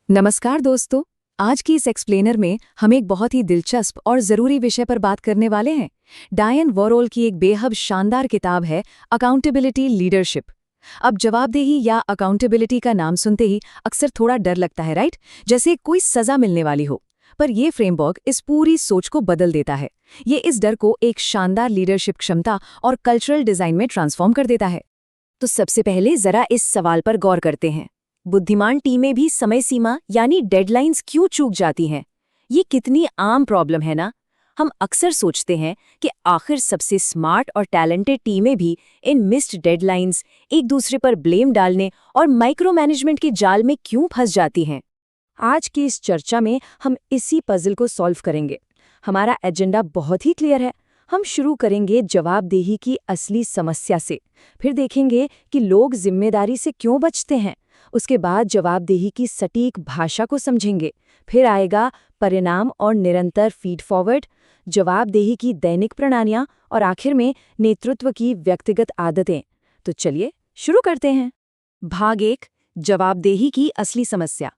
नमस्कार दोस्तों। आज की इस एक्सप्लेनर में हम एक बहुत ही दिलचस्प और ज़रूरी विषय पर बात करने वाले हैं। डायन वॉरोल की एक बेहद शानदार किताब है अकाउंटेबिलिटी लीडरशिप। अब जवाबदेही या अकाउंटेबिलिटी का नाम सुनते ही अक्सर थोड़ा डर लगता है, राइट? जैसे कोई सज़ा मिलने वाली हो। पर यह फ्रेमवर्क इस पूरी सोच को बदल देता है। ये इस डर को एक शानदार लीडरशिप क्षमता और कल्चरल डिज़ाइन में ट्रांसफॉर्म कर देता है। तो सबसे पहले ज़रा इस सवाल पर गौर करते हैं। बुद्धिमान टीमें भी समय सीमा यानी डेडलाइंस क्यों चूक जाती हैं? ये कितनी आम प्रॉब्लम है ना। हम अक्सर सोचते हैं कि आखिर सबसे स्मार्ट और टैलेंटेड टीमें भी इन मिस्ड डेडलाइंस, एक दूसरे पर ब्लेम डालने और माइक्रो मैनेजमेंट के जाल में क्यों फंस जाती हैं। आज की इस चर्चा में हम इसी पजल को सॉल्व करेंगे। हमारा एजेंडा बहुत ही क्लियर है। हम शुरू करेंगे जवाबदेही की असली समस्या से, फिर देखेंगे कि लोग जिम्मेदारी से क्यों बचते हैं। उसके बाद जवाबदेही की सटीक भाषा को समझेंगे। फिर आएगा परिणाम और निरंतर फीड फॉरवर्ड, जवाबदेही की दैनिक प्रणालियां और आखिर में नेतृत्व की व्यक्तिगत आदतें। तो चलिए शुरू करते हैं। भाग 1, जवाबदेही की असली समस्या।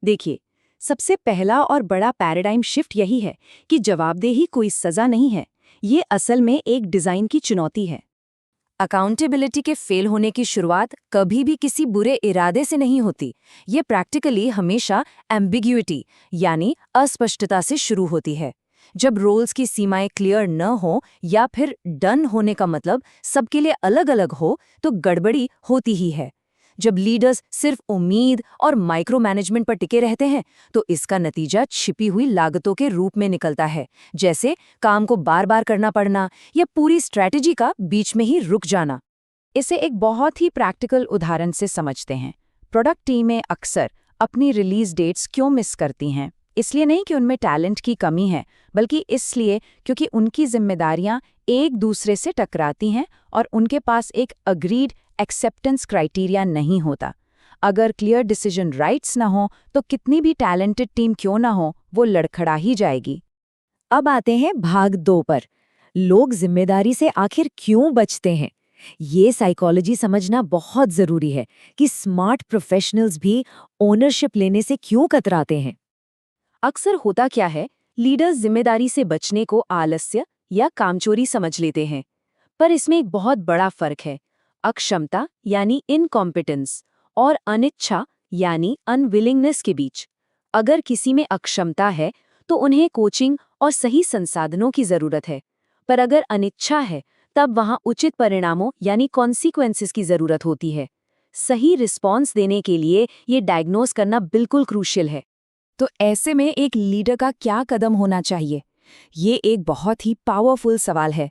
देखिए, सबसे पहला और बड़ा पैराडाइम शिफ्ट यही है कि जवाबदेही कोई सज़ा नहीं है। ये असल में एक डिज़ाइन की चुनौती है। अकाउंटेबिलिटी के फेल होने की शुरुआत कभी भी किसी बुरे इरादे से नहीं होती। ये प्रैक्टिकली हमेशा एम्बिग्युइटी यानी अस्पष्टता से शुरू होती है। जब रोल्स की सीमाएं क्लियर न हो या फिर डन होने का मतलब सबके लिए अलग-अलग हो, तो गड़बड़ी होती ही है। जब लीडर्स सिर्फ उम्मीद और माइक्रो मैनेजमेंट पर टिके रहते हैं, तो इसका नतीजा छिपी हुई लागतों के रूप में निकलता है, जैसे काम को बार बार करना पड़ना या पूरी स्ट्रैटेजी का बीच में ही रुक जाना। इसे एक बहुत ही प्रैक्टिकल उदाहरण से समझते हैं। प्रोडक्ट टीमें अक्सर अपनी रिलीज डेट्स क्यों मिस करती हैं? इसलिए नहीं कि उनमें टैलेंट की कमी है, बल्कि इसलिए क्योंकि उनकी जिम्मेदारियां एक दूसरे से टकराती हैं और उनके पास एक अग्रीड एक्सेप्टेंस क्राइटेरिया नहीं होता। अगर क्लियर डिसीजन राइट्स ना हो, तो कितनी भी टैलेंटेड टीम क्यों ना हो, वो लड़खड़ा ही जाएगी। अब आते हैं भाग 2 पर। लोग जिम्मेदारी से आखिर क्यों बचते हैं? ये साइकोलॉजी समझना बहुत जरूरी है कि स्मार्ट प्रोफेशनल्स भी ओनरशिप लेने से क्यों कतराते हैं। अक्सर होता क्या है, लीडर्स जिम्मेदारी से बचने को आलस्य या कामचोरी समझ लेते हैं। पर इसमें एक बहुत बड़ा फर्क है। अक्षमता यानी इनकॉम्पिटेंस और अनिच्छा यानी अनविलिंगनेस के बीच। अगर किसी में अक्षमता है, तो उन्हें कोचिंग और सही संसाधनों की जरूरत है। पर अगर अनिच्छा है, तब वहां उचित परिणामों यानी कॉन्सिक्वेंसेस की जरूरत होती है। सही रिस्पॉन्स देने के लिए ये डायग्नोज करना बिल्कुल क्रूशियल है। तो ऐसे में एक लीडर का क्या कदम होना चाहिए? ये एक बहुत ही पावरफुल सवाल है।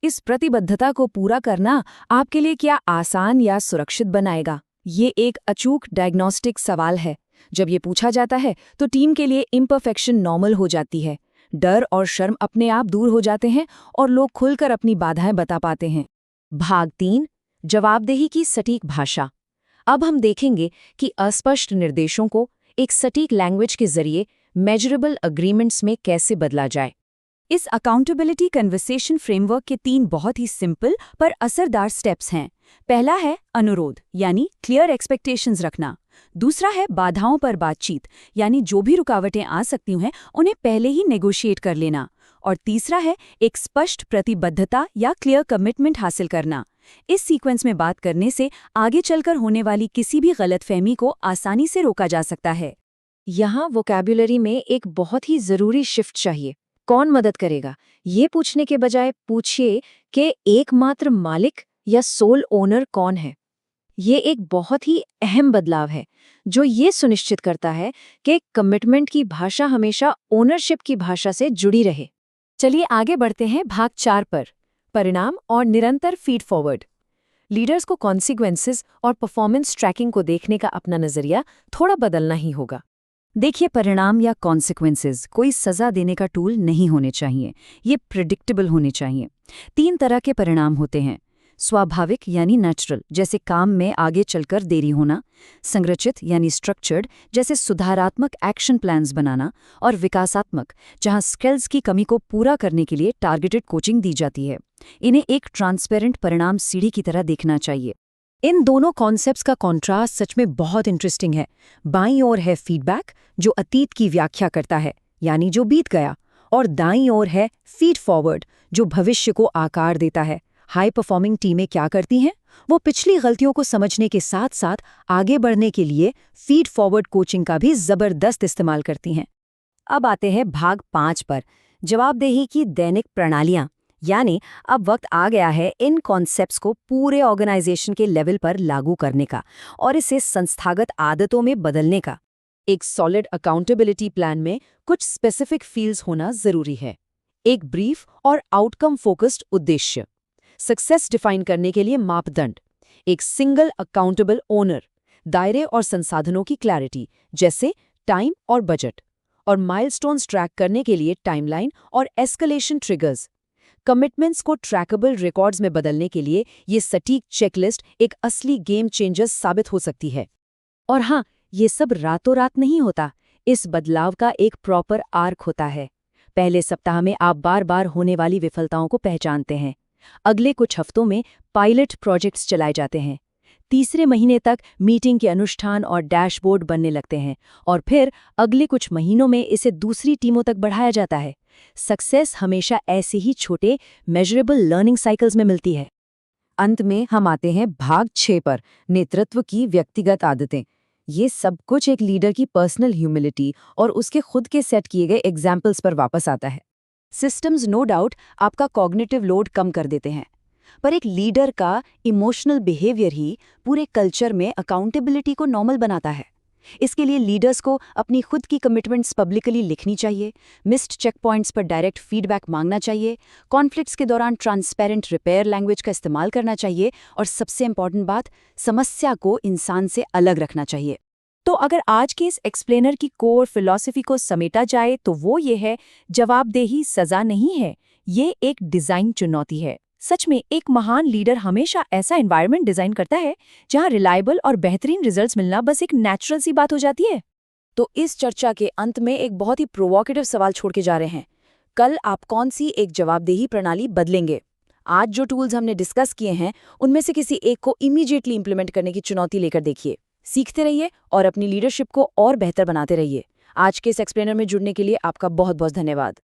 इस प्रतिबद्धता को पूरा करना आपके लिए क्या आसान या सुरक्षित बनाएगा? ये एक अचूक डायग्नोस्टिक सवाल है। जब ये पूछा जाता है, तो टीम के लिए इम्परफेक्शन नॉर्मल हो जाती है। डर और शर्म अपने आप दूर हो जाते हैं और लोग खुलकर अपनी बाधाएं बता पाते हैं। भाग 3, जवाबदेही की सटीक भाषा। अब हम देखेंगे कि अस्पष्ट निर्देशों को एक सटीक लैंग्वेज के जरिए मेजरेबल अग्रीमेंट्स में कैसे बदला जाए। इस अकाउंटेबिलिटी कन्वर्सेशन फ्रेमवर्क के 3 बहुत ही सिंपल पर असरदार स्टेप्स हैं। पहला है अनुरोध यानी क्लियर एक्सपेक्टेशंस रखना। दूसरा है बाधाओं पर बातचीत यानी जो भी रुकावटें आ सकती हैं उन्हें पहले ही नेगोशिएट कर लेना। और तीसरा है एक स्पष्ट प्रतिबद्धता या क्लियर कमिटमेंट हासिल करना। इस सीक्वेंस में बात करने से आगे चलकर होने वाली किसी भी गलतफहमी को आसानी से रोका जा सकता है। यहाँ वोकैब्युलरी में एक बहुत ही जरूरी शिफ्ट चाहिए। कौन मदद करेगा, ये पूछने के बजाय पूछिए कि एकमात्र मालिक या सोल ओनर कौन है। ये एक बहुत ही अहम बदलाव है, जो ये सुनिश्चित करता है कि कमिटमेंट की भाषा हमेशा ओनरशिप की भाषा से जुड़ी रहे। चलिए आगे बढ़ते हैं भाग 4 पर, परिणाम और निरंतर फीड फॉरवर्ड। लीडर्स को कॉन्सिक्वेंसेस और परफॉर्मेंस ट्रैकिंग को देखने का अपना नजरिया थोड़ा बदलना ही होगा। देखिए, परिणाम या कॉन्सिक्वेंसेस कोई सज़ा देने का टूल नहीं होने चाहिए। ये प्रिडिक्टेबल होने चाहिए। 3 तरह के परिणाम होते हैं। स्वाभाविक यानी नेचुरल, जैसे काम में आगे चलकर देरी होना। संरचित यानी स्ट्रक्चर्ड, जैसे सुधारात्मक एक्शन प्लान्स बनाना। और विकासात्मक, जहां स्किल्स की कमी को पूरा करने के लिए टारगेटेड कोचिंग दी जाती है। इन्हें एक ट्रांसपेरेंट परिणाम सीढ़ी की तरह देखना चाहिए। इन दोनों कॉन्सेप्ट्स का कॉन्ट्रास्ट सच में बहुत इंटरेस्टिंग है। बाईं ओर है फीडबैक, जो अतीत की व्याख्या करता है, यानी जो बीत गया, और दाईं ओर है फीड फॉरवर्ड, जो भविष्य को आकार देता है। हाई परफॉर्मिंग टीमें क्या करती हैं? वो पिछली गलतियों को समझने के साथ साथ आगे बढ़ने के लिए फीड फॉरवर्ड कोचिंग का भी जबरदस्त इस्तेमाल करती हैं। अब आते हैं भाग 5 पर, जवाबदेही की दैनिक प्रणालियां। यानी अब वक्त आ गया है इन कॉन्सेप्ट्स को पूरे ऑर्गेनाइजेशन के लेवल पर लागू करने का और इसे संस्थागत आदतों में बदलने का। एक सॉलिड अकाउंटेबिलिटी प्लान में कुछ स्पेसिफिक फील्ड्स होना जरूरी है। एक ब्रीफ और आउटकम फोकस्ड उद्देश्य, सक्सेस डिफाइन करने के लिए मापदंड, एक सिंगल अकाउंटेबल ओनर, दायरे और संसाधनों की क्लैरिटी जैसे टाइम और बजट, और माइलस्टोन्स ट्रैक करने के लिए टाइमलाइन और एस्केलेशन ट्रिगर्स। कमिटमेंट्स को ट्रैकेबल रिकॉर्ड्स में बदलने के लिए ये सटीक चेकलिस्ट एक असली गेम चेंजर साबित हो सकती है। और हाँ, ये सब रातों रात नहीं होता। इस बदलाव का एक प्रॉपर आर्क होता है। पहले सप्ताह में आप बार बार होने वाली विफलताओं को पहचानते हैं। अगले कुछ हफ्तों में पायलट प्रोजेक्ट्स चलाए जाते हैं। तीसरे महीने तक मीटिंग के अनुष्ठान और डैशबोर्ड बनने लगते हैं, और फिर अगले कुछ महीनों में इसे दूसरी टीमों तक बढ़ाया जाता है। सक्सेस हमेशा ऐसे ही छोटे मेजरेबल लर्निंग साइकिल्स में मिलती है। अंत में हम आते हैं भाग 6 पर, नेतृत्व की व्यक्तिगत आदतें। ये सब कुछ एक लीडर की पर्सनल ह्यूमिलिटी और उसके खुद के सेट किए गए एग्जाम्पल्स पर वापस आता है। सिस्टम्स नो डाउट आपका कॉग्निटिव लोड कम कर देते हैं, पर एक लीडर का इमोशनल बिहेवियर ही पूरे कल्चर में अकाउंटेबिलिटी को नॉर्मल बनाता है। इसके लिए लीडर्स को अपनी खुद की कमिटमेंट्स पब्लिकली लिखनी चाहिए, मिस्ड चेक पॉइंट्स पर डायरेक्ट फीडबैक मांगना चाहिए, कॉन्फ्लिक्ट्स के दौरान ट्रांसपेरेंट रिपेयर लैंग्वेज का इस्तेमाल करना चाहिए, और सबसे इंपॉर्टेंट बात, समस्या को इंसान से अलग रखना चाहिए। तो अगर आज के इस एक्सप्लेनर की कोर फिलॉसफी को समेटा जाए तो वो ये है, जवाबदेही सजा नहीं है, ये एक डिज़ाइन चुनौती है। सच में एक महान लीडर हमेशा ऐसा एनवायरनमेंट डिजाइन करता है जहां रिलायबल और बेहतरीन रिजल्ट्स मिलना बस एक नेचुरल सी बात हो जाती है। तो इस चर्चा के अंत में एक बहुत ही प्रोवोकेटिव सवाल छोड़ के जा रहे हैं। कल आप कौन सी एक जवाबदेही प्रणाली बदलेंगे? आज जो टूल्स हमने डिस्कस किए हैं उनमें से किसी एक को इमीडिएटली इंप्लीमेंट करने की चुनौती लेकर देखिए। सीखते रहिए और अपनी लीडरशिप को और बेहतर बनाते रहिए। आज के इस एक्सप्लेनर में जुड़ने के लिए आपका बहुत बहुत धन्यवाद।